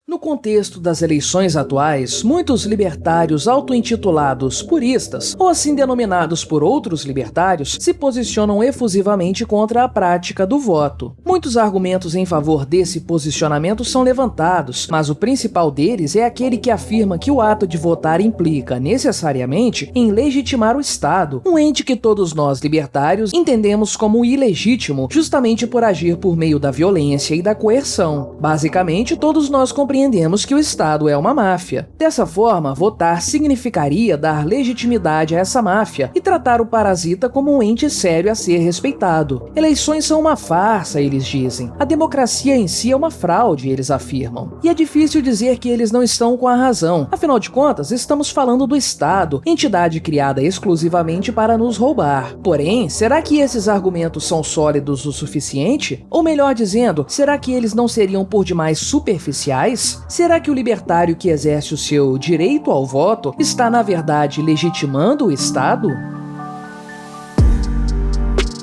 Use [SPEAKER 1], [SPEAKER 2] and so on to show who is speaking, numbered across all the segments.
[SPEAKER 1] No contexto das eleições atuais, muitos libertários auto-intitulados puristas, ou assim denominados por outros libertários, se posicionam efusivamente contra a prática do voto. Muitos argumentos em favor desse posicionamento são levantados, mas o principal deles é aquele que afirma que o ato de votar implica, necessariamente, em legitimar o Estado, um ente que todos nós libertários entendemos como ilegítimo, justamente por agir por meio da violência e da coerção. Basicamente, todos nós compreendemos que o Estado é uma máfia. Dessa forma, votar significaria dar legitimidade a essa máfia e tratar o parasita como um ente sério a ser respeitado. Eleições são uma farsa, eles dizem. A democracia em si é uma fraude, eles afirmam. E é difícil dizer que eles não estão com a razão. Afinal de contas, estamos falando do Estado, entidade criada exclusivamente para nos roubar. Porém, será que esses argumentos são sólidos o suficiente? Ou melhor dizendo, será que eles não seriam por demais superficiais? Será que o libertário que exerce o seu direito ao voto está, na verdade, legitimando o Estado?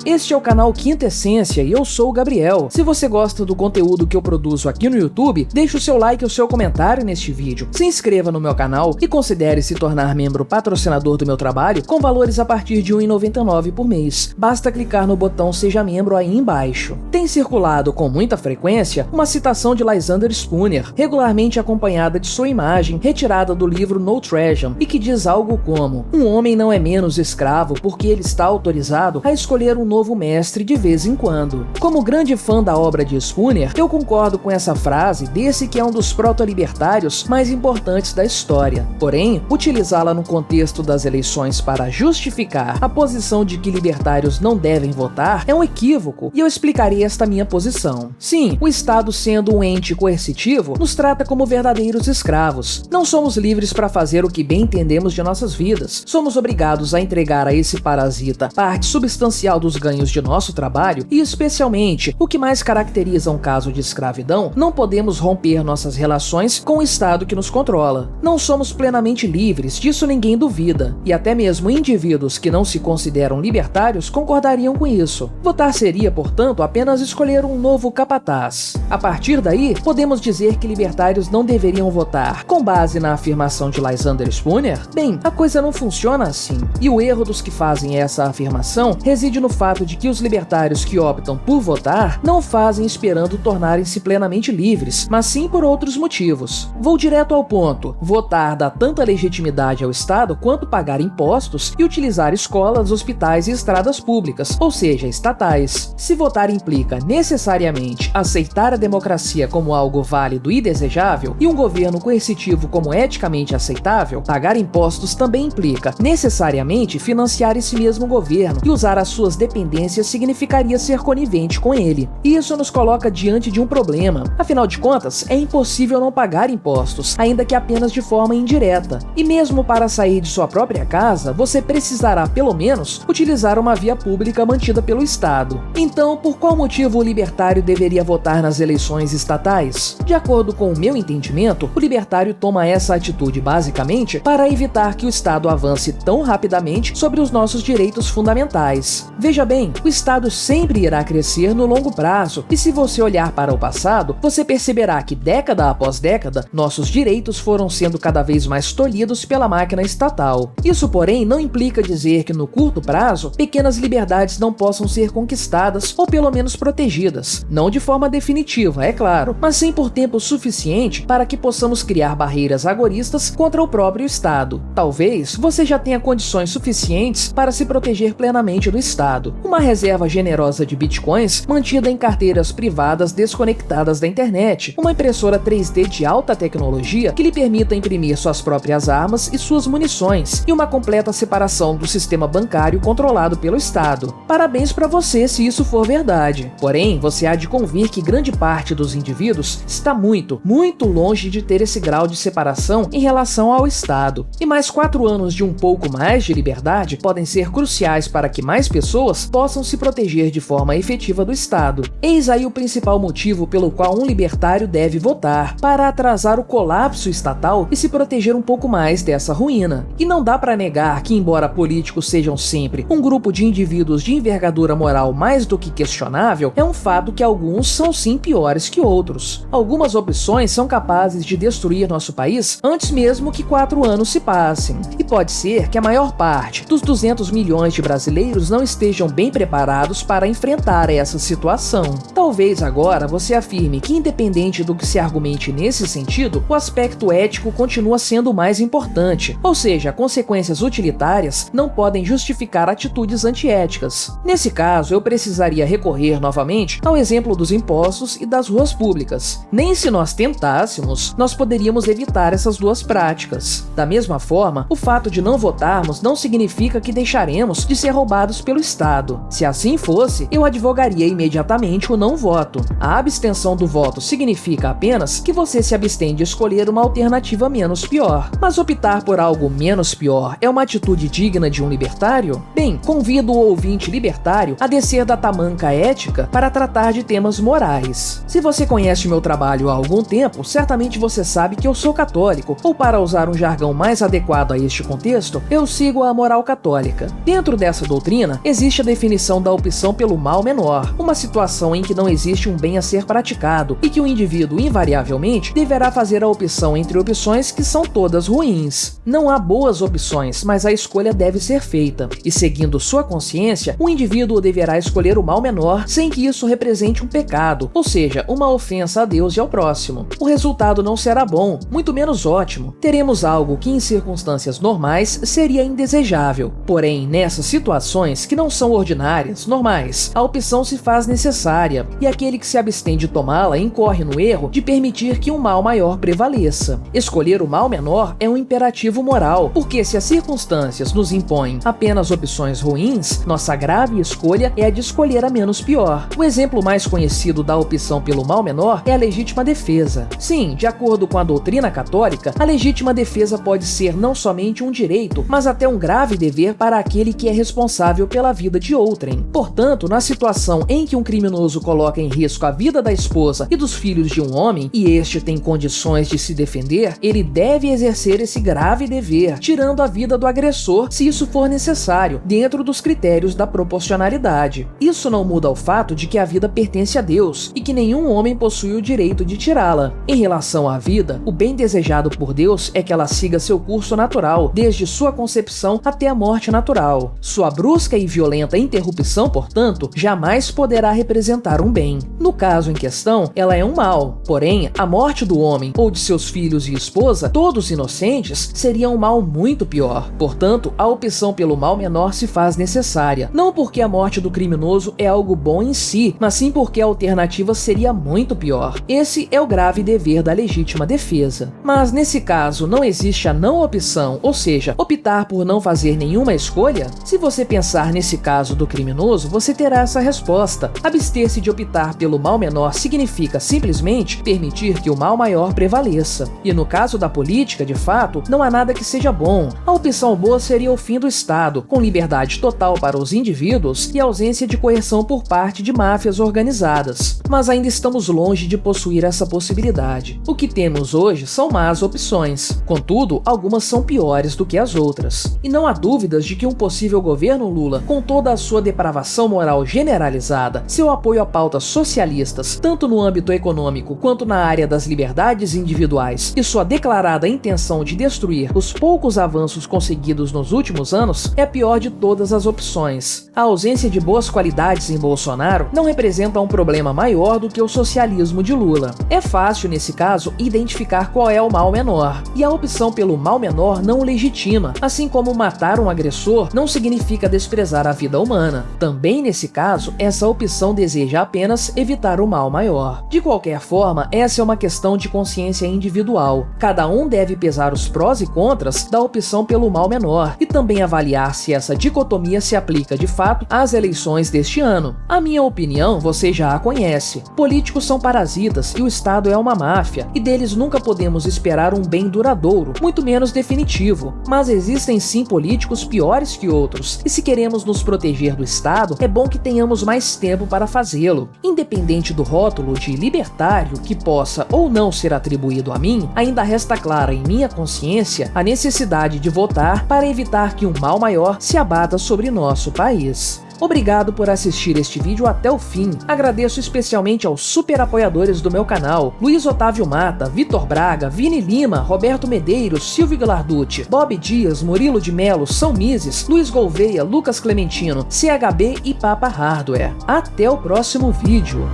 [SPEAKER 1] Este é o canal Quinta Essência e eu sou o Gabriel. Se você gosta do conteúdo que eu produzo aqui no YouTube, deixe o seu like e o seu comentário neste vídeo. Se inscreva no meu canal e considere se tornar membro patrocinador do meu trabalho com valores a partir de R$ 1,99 por mês. Basta clicar no botão Seja Membro aí embaixo. Tem circulado com muita frequência uma citação de Lysander Spooner, regularmente acompanhada de sua imagem retirada do livro No Treasure, e que diz algo como: um homem não é menos escravo porque ele está autorizado a escolher um novo mestre de vez em quando. Como grande fã da obra de Spooner, eu concordo com essa frase desse que é um dos proto-libertários mais importantes da história. Porém, utilizá-la no contexto das eleições para justificar a posição de que libertários não devem votar é um equívoco, e eu explicarei esta minha posição. Sim, o Estado, sendo um ente coercitivo, nos trata como verdadeiros escravos. Não somos livres para fazer o que bem entendemos de nossas vidas. Somos obrigados a entregar a esse parasita parte substancial dos ganhos de nosso trabalho e, especialmente, o que mais caracteriza um caso de escravidão, não podemos romper nossas relações com o Estado que nos controla. Não somos plenamente livres, disso ninguém duvida, e até mesmo indivíduos que não se consideram libertários concordariam com isso. Votar seria, portanto, apenas escolher um novo capataz. A partir daí, podemos dizer que libertários não deveriam votar, com base na afirmação de Lysander Spooner? Bem, a coisa não funciona assim, e o erro dos que fazem essa afirmação reside no fato de que os libertários que optam por votar não fazem esperando tornarem-se plenamente livres, mas sim por outros motivos. Vou direto ao ponto. Votar dá tanta legitimidade ao Estado quanto pagar impostos e utilizar escolas, hospitais e estradas públicas, ou seja, estatais. Se votar implica necessariamente aceitar a democracia como algo válido e desejável e um governo coercitivo como eticamente aceitável, pagar impostos também implica necessariamente financiar esse mesmo governo e usar as suas dependências significaria ser conivente com ele. E isso nos coloca diante de um problema. Afinal de contas, é impossível não pagar impostos, ainda que apenas de forma indireta. E mesmo para sair de sua própria casa, você precisará, pelo menos, utilizar uma via pública mantida pelo Estado. Então, por qual motivo o libertário deveria votar nas eleições estatais? De acordo com o meu entendimento, o libertário toma essa atitude basicamente para evitar que o Estado avance tão rapidamente sobre os nossos direitos fundamentais. Veja bem, o Estado sempre irá crescer no longo prazo, e se você olhar para o passado, você perceberá que década após década, nossos direitos foram sendo cada vez mais tolhidos pela máquina estatal. Isso, porém, não implica dizer que no curto prazo, pequenas liberdades não possam ser conquistadas ou pelo menos protegidas. Não de forma definitiva, é claro, mas sim por tempo suficiente para que possamos criar barreiras agoristas contra o próprio Estado. Talvez você já tenha condições suficientes para se proteger plenamente do Estado. Uma reserva generosa de bitcoins mantida em carteiras privadas desconectadas da internet, uma impressora 3D de alta tecnologia que lhe permita imprimir suas próprias armas e suas munições, e uma completa separação do sistema bancário controlado pelo Estado. Parabéns para você se isso for verdade. Porém, você há de convir que grande parte dos indivíduos está muito, muito longe de ter esse grau de separação em relação ao Estado. E mais 4 anos de um pouco mais de liberdade podem ser cruciais para que mais pessoas pessoas possam se proteger de forma efetiva do Estado. Eis aí o principal motivo pelo qual um libertário deve votar, para atrasar o colapso estatal e se proteger um pouco mais dessa ruína. E não dá para negar que, embora políticos sejam sempre um grupo de indivíduos de envergadura moral mais do que questionável, é um fato que alguns são sim piores que outros. Algumas opções são capazes de destruir nosso país antes mesmo que 4 anos se passem. E pode ser que a maior parte dos 200 milhões de brasileiros não estejam bem preparados para enfrentar essa situação. Talvez agora você afirme que, independente do que se argumente nesse sentido, o aspecto ético continua sendo o mais importante, ou seja, consequências utilitárias não podem justificar atitudes antiéticas. Nesse caso, eu precisaria recorrer novamente ao exemplo dos impostos e das ruas públicas. Nem se nós tentássemos, nós poderíamos evitar essas duas práticas. Da mesma forma, o fato de não votarmos não significa que deixaremos de ser roubados pelo Estado. Se assim fosse, eu advogaria imediatamente o não voto. A abstenção do voto significa apenas que você se abstém de escolher uma alternativa menos pior. Mas optar por algo menos pior é uma atitude digna de um libertário? Bem, convido o ouvinte libertário a descer da tamanca ética para tratar de temas morais. Se você conhece o meu trabalho há algum tempo, certamente você sabe que eu sou católico, ou para usar um jargão mais adequado a este contexto, eu sigo a moral católica. Dentro dessa doutrina, existe a definição da opção pelo mal menor, uma situação em que não existe um bem a ser praticado e que o indivíduo invariavelmente deverá fazer a opção entre opções que são todas ruins. Não há boas opções, mas a escolha deve ser feita, e seguindo sua consciência, o indivíduo deverá escolher o mal menor sem que isso represente um pecado, ou seja, uma ofensa a Deus e ao próximo. O resultado não será bom, muito menos ótimo. Teremos algo que em circunstâncias normais seria indesejável. Porém, nessas situações que não são ordinárias, normais, a opção se faz necessária, e aquele que se abstém de tomá-la incorre no erro de permitir que um mal maior prevaleça. Escolher o mal menor é um imperativo moral, porque se as circunstâncias nos impõem apenas opções ruins, nossa grave escolha é a de escolher a menos pior. O exemplo mais conhecido da opção pelo mal menor é a legítima defesa. Sim, de acordo com a doutrina católica, a legítima defesa pode ser não somente um direito, mas até um grave dever para aquele que é responsável pela vida de outrem. Portanto, na situação em que um criminoso coloca em risco a vida da esposa e dos filhos de um homem, e este tem condições de se defender, ele deve exercer esse grave dever, tirando a vida do agressor se isso for necessário, dentro dos critérios da proporcionalidade. Isso não muda o fato de que a vida pertence a Deus e que nenhum homem possui o direito de tirá-la. Em relação à vida, o bem desejado por Deus é que ela siga seu curso natural, desde sua concepção até a morte natural. Sua brusca e violenta interrupção, portanto, jamais poderá representar um bem. No caso em questão, ela é um mal. Porém, a morte do homem ou de seus filhos e esposa, todos inocentes, seria um mal muito pior. Portanto, a opção pelo mal menor se faz necessária, não porque a morte do criminoso é algo bom em si, mas sim porque a alternativa seria muito pior. Esse é o grave dever da legítima defesa. Mas nesse caso, não existe a não opção, ou seja, optar por não fazer nenhuma escolha? Se você pensar nesse caso do criminoso, você terá essa resposta. Abster-se de optar pelo mal menor significa simplesmente permitir que o mal maior prevaleça. E no caso da política, de fato, não há nada que seja bom. A opção boa seria o fim do Estado, com liberdade total para os indivíduos e ausência de coerção por parte de máfias organizadas. Mas ainda estamos longe de possuir essa possibilidade. O que temos hoje são más opções. Contudo, algumas são piores do que as outras. E não há dúvidas de que um possível governo Lula, com toda a sua depravação moral generalizada, seu apoio a pautas socialistas, tanto no âmbito econômico quanto na área das liberdades individuais, e sua declarada intenção de destruir os poucos avanços conseguidos nos últimos anos, é a pior de todas as opções. A ausência de boas qualidades em Bolsonaro não representa um problema maior do que o socialismo de Lula. É fácil, nesse caso, identificar qual é o mal menor, e a opção pelo mal menor não o legitima, assim como matar um agressor não significa desprezar a vida humana. Também nesse caso, essa opção deseja apenas evitar o mal maior. De qualquer forma, essa é uma questão de consciência individual. Cada um deve pesar os prós e contras da opção pelo mal menor e também avaliar se essa dicotomia se aplica de fato às eleições deste ano. A minha opinião você já a conhece. Políticos são parasitas e o Estado é uma máfia, e deles nunca podemos esperar um bem duradouro, muito menos definitivo. Mas existem sim políticos piores que outros, e se queremos nos proteger proteger do Estado, é bom que tenhamos mais tempo para fazê-lo. Independente do rótulo de libertário que possa ou não ser atribuído a mim, ainda resta clara em minha consciência a necessidade de votar para evitar que um mal maior se abata sobre nosso país. Obrigado por assistir este vídeo até o fim. Agradeço especialmente aos super apoiadores do meu canal: Luiz Otávio Mata, Vitor Braga, Vini Lima, Roberto Medeiros, Silvio Guilarducci, Bob Dias, Murilo de Melo, São Mises, Luiz Gouveia, Lucas Clementino, CHB e Papa Hardware. Até o próximo vídeo.